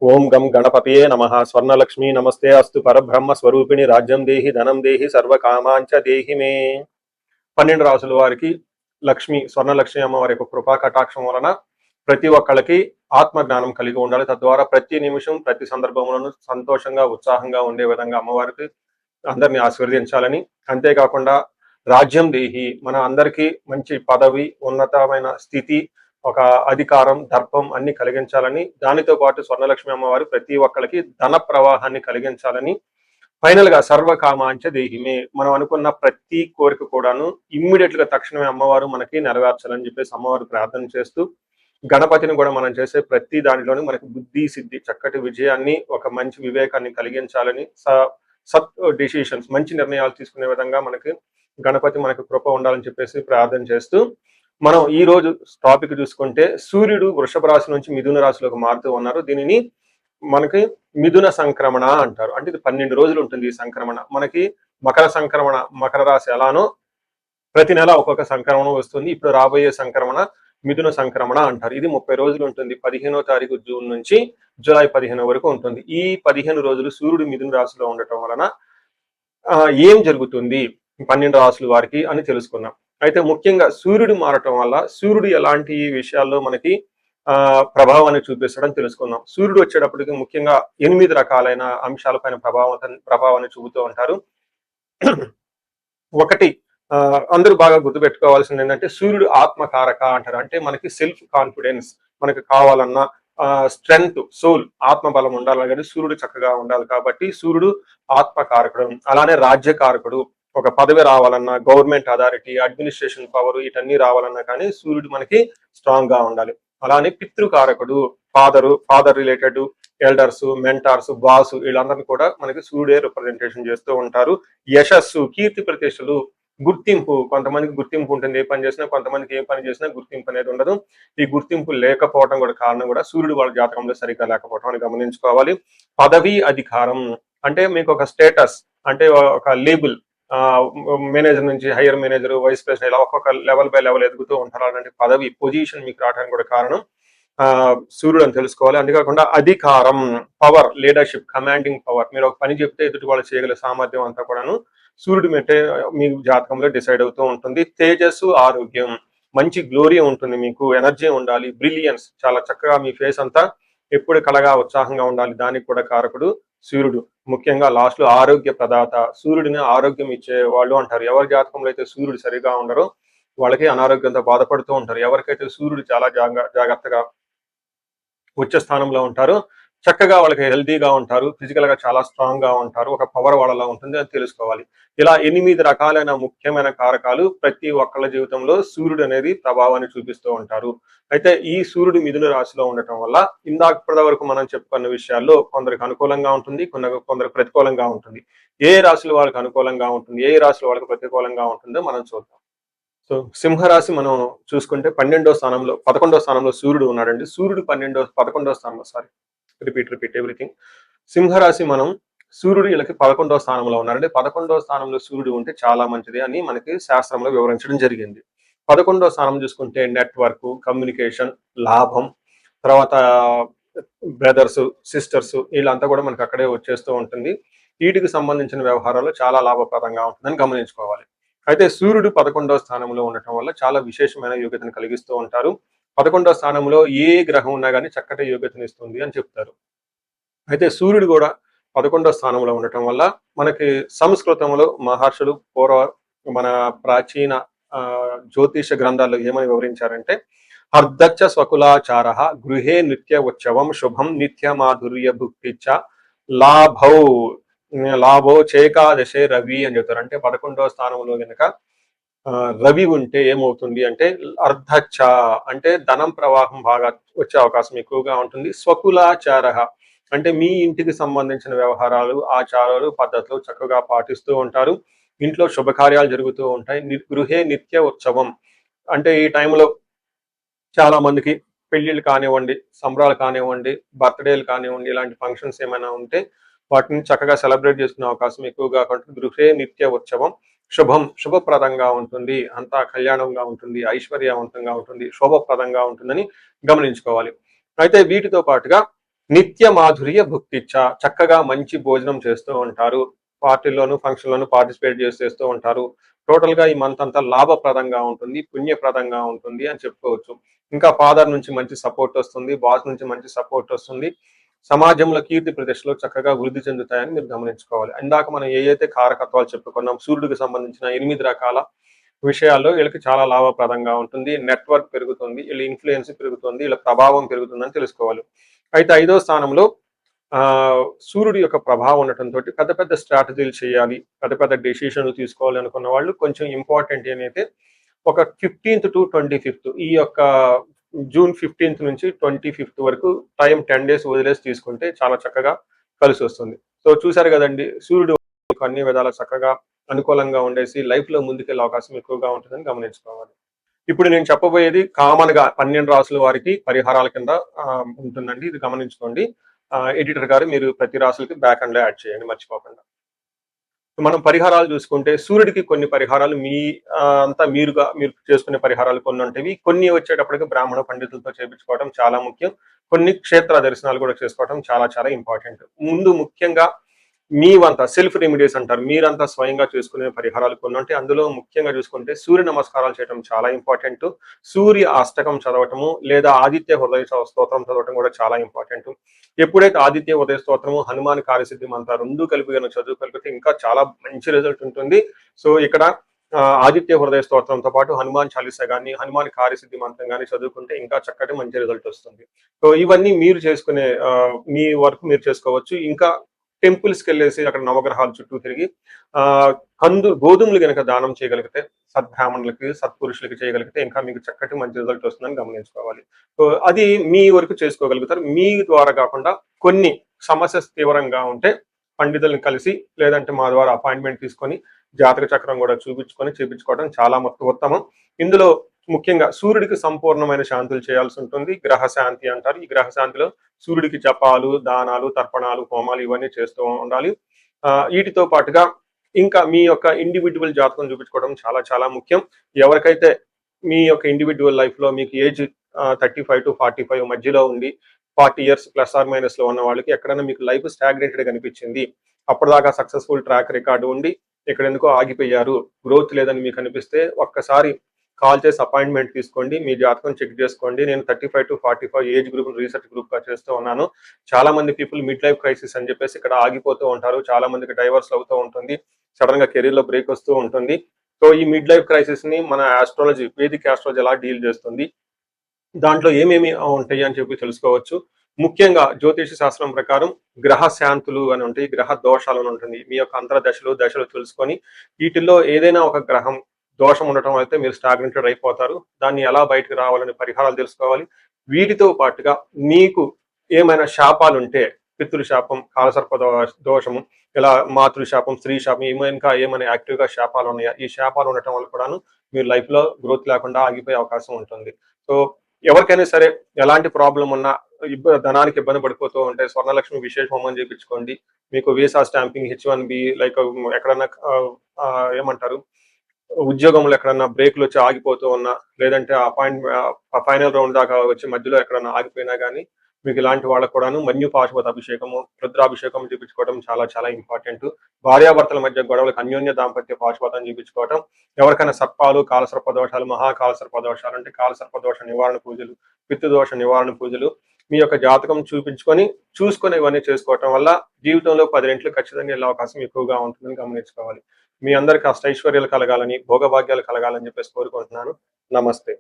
ఓం గం గణపతయే నమః. స్వర్ణలక్ష్మి నమస్తే అస్తు. పరబ్రహ్మ స్వరూపిణి రాజ్యం దేహి ధనం దేహి సర్వకామాంచ దేహి మే. 12 రాసుల వారికి లక్ష్మి స్వర్ణలక్ష్మి అమ్మవారి యొక్క కృపా కటాక్షం వలన ప్రతి ఒక్కళ్ళకి ఆత్మ జ్ఞానం కలిగి ఉండాలి. తద్వారా ప్రతి నిమిషం ప్రతి సందర్భంలోనూ సంతోషంగా ఉత్సాహంగా ఉండే విధంగా అమ్మవారికి అందరినీ ఆశీర్వదించాలని, అంతేకాకుండా రాజ్యం దేహి మన అందరికీ మంచి పదవి, ఉన్నతమైన స్థితి, ఒక అధికారం, దర్పం అన్ని కలిగించాలని, దానితో పాటు స్వర్ణలక్ష్మి అమ్మవారు ప్రతి ఒక్కరికి ధన ప్రవాహాన్ని కలిగించాలని, ఫైనల్ గా సర్వకామాంచ దేహిమే మనం అనుకున్న ప్రతి కోరిక కూడాను ఇమ్మీడియట్ గా తక్షణమే అమ్మవారు మనకి నెరవేర్చాలని చెప్పేసి అమ్మవారు ప్రార్థన చేస్తూ, గణపతిని కూడా మనం చేసే ప్రతి దానిలోనూ మనకి బుద్ధి సిద్ధి చక్కటి విజయాన్ని, ఒక మంచి వివేకాన్ని కలిగించాలని, సత్ డిసిషన్స్ మంచి నిర్ణయాలు తీసుకునే విధంగా మనకి గణపతి మనకు కృప ఉండాలని చెప్పేసి ప్రార్థన చేస్తూ, మనం ఈ రోజు టాపిక్ చూసుకుంటే సూర్యుడు వృషభ రాశి నుంచి మిథున రాశిలోకి మారుతూ ఉన్నారు. దీనిని మనకి మిథున సంక్రమణ అంటారు. అంటే ఇది 12 రోజులు ఉంటుంది ఈ సంక్రమణ. మనకి మకర సంక్రమణ, మకర రాశి ఎలానో ప్రతి నెల ఒక్కొక్క సంక్రమణ వస్తుంది. ఇప్పుడు రాబోయే సంక్రమణ మిథున సంక్రమణ అంటారు. ఇది 30 రోజులు ఉంటుంది. 15వ తారీఖు జూన్ నుంచి జూలై 15 వరకు ఉంటుంది. ఈ 15 రోజులు సూర్యుడు మిథున రాశిలో ఉండటం వలన ఏం జరుగుతుంది 12 రాశుల వారికి అని తెలుసుకుందాం. అయితే ముఖ్యంగా సూర్యుడు మారటం వల్ల సూర్యుడు ఎలాంటి విషయాల్లో మనకి ప్రభావాన్ని చూపిస్తాడని తెలుసుకుందాం. సూర్యుడు వచ్చేటప్పటికి ముఖ్యంగా 8 రకాలైన అంశాలపైన ప్రభావాన్ని చూపుతూ ఉంటారు. ఒకటి, అందరూ బాగా గుర్తుపెట్టుకోవాల్సింది ఏంటంటే సూర్యుడు ఆత్మకారక అంటారు. అంటే మనకి సెల్ఫ్ కాన్ఫిడెన్స్, మనకి కావాలన్నా స్ట్రెంగ్త్, సోల్, ఆత్మబలం ఉండాలి కానీ సూర్యుడు చక్కగా ఉండాలి. కాబట్టి సూర్యుడు ఆత్మకారకుడు. అలానే రాజ్యకారకుడు. ఒక పదవి రావాలన్నా, గవర్నమెంట్ అథారిటీ, అడ్మినిస్ట్రేషన్ పవర్, వీటన్ని రావాలన్నా కానీ సూర్యుడు మనకి స్ట్రాంగ్ గా ఉండాలి. అలానే పితృకారకుడు, father related, elders, mentors, boss, వీళ్ళందరినీ కూడా మనకి సూర్యుడే రిప్రజెంటేషన్ చేస్తూ ఉంటారు. యశస్సు, కీర్తి ప్రతిష్టలు, గుర్తింపు. కొంతమందికి గుర్తింపు ఉంటుంది ఏ పని చేసినా, కొంతమందికి ఏ పని చేసినా గుర్తింపు అనేది ఉండదు. ఈ గుర్తింపు లేకపోవడం కూడా కారణం కూడా సూర్యుడు వాళ్ళ జాతకంలో సరిగ్గా లేకపోవడం అని గమనించుకోవాలి. పదవి, అధికారం అంటే మీకు ఒక స్టేటస్, అంటే ఒక లేబుల్, మేనేజర్ నుంచి హైయర్ మేనేజర్, వైస్ ప్రెసిడెంట్, ఇలా ఒక్కొక్క లెవెల్ బై లెవెల్ ఎదుగుతూ ఉంటారు. అలాంటి పదవి, పొజిషన్ మీకు రావడానికి కూడా కారణం సూర్యుడు అని తెలుసుకోవాలి. అంతేకాకుండా అధికారం, పవర్, లీడర్షిప్, కమాండింగ్ పవర్. మీరు ఒక పని చెప్తే ఎదుటి వాళ్ళు చేయగల సామర్థ్యం అంతా కూడాను సూర్యుడు మెట్టే మీ జాతకంలో డిసైడ్ అవుతూ ఉంటుంది. తేజస్సు, ఆరోగ్యం, మంచి గ్లోరీ ఉంటుంది, మీకు ఎనర్జీ ఉండాలి, బ్రిలియన్స్, చాలా చక్కగా మీ ఫేస్ అంతా ఎప్పుడు కలగా ఉత్సాహంగా ఉండాలి. దానికి కూడా కారకుడు సూర్యుడు. ముఖ్యంగా లాస్ట్ లో ఆరోగ్య ప్రదాత, సూర్యుడిని ఆరోగ్యం ఇచ్చే వాళ్ళు అంటారు. ఎవరి జాతకంలో అయితే సూర్యుడు సరిగా ఉండరో వాళ్ళకి అనారోగ్యంతో బాధపడుతూ ఉంటారు. ఎవరికైతే సూర్యుడు చాలా జాగ్రత్తగా ఉచ్చ స్థానంలో ఉంటారో చక్కగా వాళ్ళకి హెల్తీగా ఉంటారు, ఫిజికల్ గా చాలా స్ట్రాంగ్ గా ఉంటారు, ఒక పవర్ వాళ్ళలో ఉంటుంది అని తెలుసుకోవాలి. ఇలా 8 రకాలైన ముఖ్యమైన కారకాలు ప్రతి ఒక్కళ్ళ జీవితంలో సూర్యుడు అనేది ప్రభావాన్ని చూపిస్తూ ఉంటారు. అయితే ఈ సూర్యుడు మిథున రాశిలో ఉండటం వల్ల ఇప్పటి వరకు మనం చెప్పుకున్న విషయాల్లో కొందరికి అనుకూలంగా ఉంటుంది, కొందరికి ప్రతికూలంగా ఉంటుంది. ఏ రాశుల వాళ్ళకి అనుకూలంగా ఉంటుంది, ఏ రాశుల వాళ్ళకి ప్రతికూలంగా ఉంటుందో మనం చూద్దాం. సో సింహరాశి మనం చూసుకుంటే 11వ స్థానంలో సూర్యుడు ఉన్నాడండి. సూర్యుడు 11వ స్థానంలో, రిపీట్ ఎవ్రీథింగ్. సింహరాశి మనం సూర్యుడు వీళ్ళకి 11వ స్థానంలో ఉన్నారండి. 11వ స్థానంలో సూర్యుడు ఉంటే చాలా మంచిది అని మనకి శాస్త్రంలో వివరించడం జరిగింది. 11వ స్థానం చూసుకుంటే నెట్వర్క్, కమ్యూనికేషన్, లాభం, తర్వాత బ్రదర్స్, సిస్టర్స్, వీళ్ళంతా కూడా మనకి అక్కడే వచ్చేస్తూ ఉంటుంది. వీటికి సంబంధించిన వ్యవహారాలు చాలా లాభప్రదంగా ఉంటుందని గమనించుకోవాలి. అయితే సూర్యుడు 11వ స్థానంలో ఉండటం వల్ల చాలా విశేషమైన యోగ్యతను కలిగిస్తూ ఉంటారు. 11వ స్థానంలో ఏ గ్రహం ఉన్నా కానీ చక్కటి యోగ్యతను ఇస్తుంది అని చెప్తారు. అయితే సూర్యుడు కూడా 11వ స్థానంలో ఉండటం వల్ల మనకి సంస్కృతంలో మహర్షులు మన ప్రాచీన జ్యోతిష గ్రంథాల్లో ఏమని వివరించారంటే, అర్ధచ్చ స్వకులాచార గృహే నిత్య ఉత్సవం శుభం నిత్య మాధుర్య భుక్తిచ్చ లాభో చేకాదశే రవి అని చెప్తారు. అంటే 11వ స్థానంలో కనుక రవి ఉంటే ఏమవుతుంది అంటే అర్ధచ్చ అంటే ధనం ప్రవాహం బాగా వచ్చే అవకాశం ఎక్కువగా ఉంటుంది. స్వకులాచార అంటే మీ ఇంటికి సంబంధించిన వ్యవహారాలు, ఆచారాలు, పద్ధతులు చక్కగా పాటిస్తూ ఉంటారు. ఇంట్లో శుభకార్యాలు జరుగుతూ ఉంటాయి. గృహే నిత్య ఉత్సవం అంటే ఈ టైంలో చాలా మందికి పెళ్లిళ్ళు కానివ్వండి, సంబరాలు కానివ్వండి, బర్త్డేలు కానివ్వండి, ఇలాంటి ఫంక్షన్స్ ఏమైనా ఉంటే వాటిని చక్కగా సెలబ్రేట్ చేసుకునే అవకాశం ఎక్కువగా ఉంటుంది. గృహే నిత్య ఉత్సవం శుభప్రదంగా ఉంటుంది, అంతా కళ్యాణంగా ఉంటుంది, ఐశ్వర్యవంతంగా ఉంటుంది, శోభప్రదంగా ఉంటుందని గమనించుకోవాలి. అయితే వీటితో పాటుగా నిత్య మాధుర్య భుక్తిచ్చ, చక్కగా మంచి భోజనం చేస్తూ ఉంటారు. పార్టీల్లోను, ఫంక్షన్‌లోను పార్టిసిపేట్ చేసేస్తూ ఉంటారు. టోటల్‌గా ఈ మంత్ అంతా లాభప్రదంగా ఉంటుంది, పుణ్యప్రదంగా ఉంటుంది అని చెప్పుకోవచ్చు. ఇంకా ఫాదర్ నుంచి మంచి సపోర్ట్ వస్తుంది. బాస్ నుంచి మంచి సపోర్ట్ వస్తుంది. సమాజంలో కీర్తి ప్రతిష్టలు చక్కగా వృద్ధి చెందుతాయని మీరు గమనించుకోవాలి. ఇందాక మనం ఏయైతే కారకత్వాలు చెప్పుకున్నాం, సూర్యుడికి సంబంధించిన 8 రకాల విషయాల్లో వీళ్ళకి చాలా లాభప్రదంగా ఉంటుంది. నెట్వర్క్ పెరుగుతుంది. వీళ్ళ ఇన్‌ఫ్లూయెన్స్ పెరుగుతుంది. వీళ్ళ ప్రభావం పెరుగుతుందని తెలుసుకోవాలి. అయితే ఐదో స్థానంలో సూర్యుడి యొక్క ప్రభావం ఉండటంతోటి పెద్ద పెద్ద స్ట్రాటజీలు చేయాలి. పెద్ద పెద్ద డెసిషన్‌లు తీసుకోవాలి అనుకున్న వాళ్ళు కొంచెం ఇంపార్టెంట్ ఏంటంటే ఒక 15-25 ఈ యొక్క జూన్ 15 నుంచి 25 వరకు టైం 10 డేస్ వదిలేసి తీసుకుంటే చాలా చక్కగా కలిసొస్తుంది. సో చూసారు గదండీ! సూర్యుడు మీకు అన్ని విధాలా చక్కగా అనుకూలంగా ఉండేసి లైఫ్‌లో ముందుకెళ్ళే అవకాశం ఎక్కువగా ఉంటుందని గమనించుకోవాలి. ఇప్పుడు నేను చెప్పబోయేది కామన్‌గా 12 రాసుల వారికి పరిహారాల కింద ఉంటుందండి. ఇది గమనించుకోండి. ఎడిటర్ గారు మీరు ప్రతి రాసులకి బ్యాక్ ఎండ్‌లో యాడ్ చేయండి మర్చిపోకుండా. మనం పరిహారాలు చూసుకుంటే సూర్యుడికి కొన్ని పరిహారాలు మీ అంతా మీరు చేసుకునే పరిహారాలు కొన్ని ఉంటవి. కొన్ని వచ్చేటప్పటికి బ్రాహ్మణ పండితులతో చేపించుకోవడం చాలా ముఖ్యం. కొన్ని క్షేత్ర దర్శనాలు కూడా చేసుకోవడం చాలా చాలా ఇంపార్టెంట్. ముందు ముఖ్యంగా మీ వంత సెల్ఫ్ రెమెడీస్ అంటారు. మీరంతా స్వయంగా చేసుకునే పరిహారాలు కొన్ని ఉంటాయి. అందులో ముఖ్యంగా చూసుకుంటే సూర్య నమస్కారాలు చేయడం చాలా ఇంపార్టెంట్. సూర్య అష్టకం చదవటము లేదా ఆదిత్య హృదయ స్తోత్రం చదవటం కూడా చాలా ఇంపార్టెంట్. ఎప్పుడైతే ఆదిత్య ఉదయ స్తోత్రము, హనుమాన్ కార్యసిద్ధి మంత్ర 2 కలిపి గనుక చదువుగలిగితే ఇంకా చాలా మంచి రిజల్ట్ ఉంటుంది. సో ఇక్కడ ఆదిత్య హృదయ స్తోత్రంతో పాటు హనుమాన్ చాలీసా గాని, హనుమాన్ కార్యసిద్ధి మంత్రం గాని చదువుకుంటే ఇంకా చక్కటి మంచి రిజల్ట్ వస్తుంది. సో ఇవన్నీ మీరు చేసుకునే మీ వరకు మీరు చేసుకోవచ్చు. ఇంకా టెంపుల్స్‌కెళ్ళేసి అక్కడ నవగ్రహాల చుట్టూ తిరిగి గోధుమలు గనక దానం చేయగలిగితే సద్బ్రాహ్మణులకి, సత్పురుషులకి చేయగలిగితే ఇంకా మీకు చక్కటి మంచి రిజల్ట్ వస్తుందని గమనించుకోవాలి. సో అది మీ వరకు చేసుకోగలుగుతారు. మీ ద్వారా కాకుండా కొన్ని సమస్య తీవ్రంగా ఉంటే పండితుల్ని కలిసి లేదంటే మా ద్వారా అపాయింట్మెంట్ తీసుకొని జాతక చక్రం కూడా చూపించుకొని చేపించుకోవడం చాలా ఉత్తమం. ఇందులో ముఖ్యంగా సూర్యుడికి సంపూర్ణమైన శాంతులు చేయాల్సి ఉంటుంది. గ్రహ శాంతి అంటారు. ఈ గ్రహ శాంతిలో సూర్యుడికి జపాలు, దానాలు, తర్పణాలు, హోమాలు ఇవన్నీ చేస్తూ ఉండాలి. వీటితో పాటుగా ఇంకా మీ యొక్క ఇండివిడ్యువల్ జాతకం చూపించుకోవడం చాలా చాలా ముఖ్యం. ఎవరికైతే మీ యొక్క ఇండివిడ్యువల్ లైఫ్‌లో మీకు ఏజ్ 35-45 మధ్యలో ఉండి 40 ఇయర్స్ ప్లస్ ఆర్ మైనస్‌లో ఉన్న వాళ్ళకి ఎక్కడైనా మీకు లైఫ్ స్టాగ్నేటెడ్ కనిపించింది. అప్పటిదాకా సక్సెస్‌ఫుల్ ట్రాక్ రికార్డ్ ఉండి ఇక్కడెందుకో ఆగిపోయారు. గ్రోత్ లేదని మీకు అనిపిస్తే ఒక్కసారి కాల్ చేసి అపాయింట్మెంట్ తీసుకోండి. మీ జాతకం చెక్ చేసుకోండి. నేను 35-45 ఏజ్ గ్రూప్ రీసెర్చ్ గ్రూప్‌గా చేస్తూ ఉన్నాను. చాలా మంది పీపుల్ మిడ్ లైఫ్ క్రైసిస్ అని చెప్పేసి ఇక్కడ ఆగిపోతూ ఉంటారు. చాలా మందికి డైవర్స్ అవుతూ ఉంటుంది. సడెన్‌గా కెరీర్‌లో బ్రేక్ వస్తూ ఉంటుంది. సో ఈ మిడ్ లైఫ్ క్రైసిస్‌ని మన ఆస్ట్రాలజీ, వేదిక్ ఆస్ట్రాలజీ ఎలా డీల్ చేస్తుంది? దాంట్లో ఏమేమి ఉంటాయి అని చెప్పి తెలుసుకోవచ్చు. ముఖ్యంగా జ్యోతిష శాస్త్రం ప్రకారం గ్రహ శాంతులు అని ఉంటాయి. గ్రహ దోషాలు అని ఉంటుంది. మీ యొక్క దశలు తెలుసుకొని వీటిల్లో ఏదైనా ఒక గ్రహం దోషం ఉండటం అయితే మీరు స్టాగ్నెటెడ్ అయిపోతారు. దాన్ని ఎలా బయటకు రావాలని పరిహారాలు తెలుసుకోవాలి. వీటితో పాటుగా మీకు ఏమైనా శాపాలుంటే పితృ శాపం, కాలసర్ప దోషము, ఇలా మాతృ శాపం, స్త్రీ శాపం ఇంకా ఏమైనా యాక్టివ్‌గా శాపాలు ఉన్నాయా? ఈ శాపాలు ఉండటం వల్ల కూడాను మీరు లైఫ్‌లో గ్రోత్ లేకుండా ఆగిపోయే అవకాశం ఉంటుంది. సో ఎవరికైనా సరే ఎలాంటి ప్రాబ్లమ్ ఉన్నా ధనానికి ఇబ్బంది పడిపోతూ ఉంటే స్వర్ణలక్ష్మి విశేష హోమం చేపించుకోండి. మీకు వీసా స్టాంపింగ్, హెచ్-1బి లైక్ ఎక్కడన్నా ఏమంటారు ఉద్యోగంలో ఎక్కడన్నా బ్రేక్‌లు వచ్చి ఆగిపోతూ ఉన్నా, లేదంటే ఫైనల్ రౌండ్ దాకా వచ్చి మధ్యలో ఎక్కడన్నా ఆగిపోయినా గానీ, మీకు ఇలాంటి వాళ్ళకి కూడాను మన్యు పాశుపత అభిషేకము, రుద్రాభిషేకం చేపించుకోవడం చాలా చాలా ఇంపార్టెంట్. భార్యాభర్తల మధ్య గొడవలకు అన్యోన్య దాంపత్య పాశుపతం చేపించుకోవటం, ఎవరికైనా సర్పాలు, కాలసర్ప దోషాలు, మహాకాలసర్ప దోషాలు అంటే కాలసర్ప దోష నివారణ పూజలు, పితృదోష నివారణ పూజలు, మీ యొక్క జాతకం చూసుకొని ఇవన్నీ చేసుకోవటం వల్ల జీవితంలో 10 రెట్లు ఖచ్చితంగా వెళ్ళే అవకాశం ఎక్కువగా ఉంటుందని గమనించుకోవాలి. మీ అందరికి అష్టైశ్వర్యాలు కలగాలని, భోగభాగ్యాలు కలగాలని చెప్పేసి కోరుకుంటున్నాను. నమస్తే.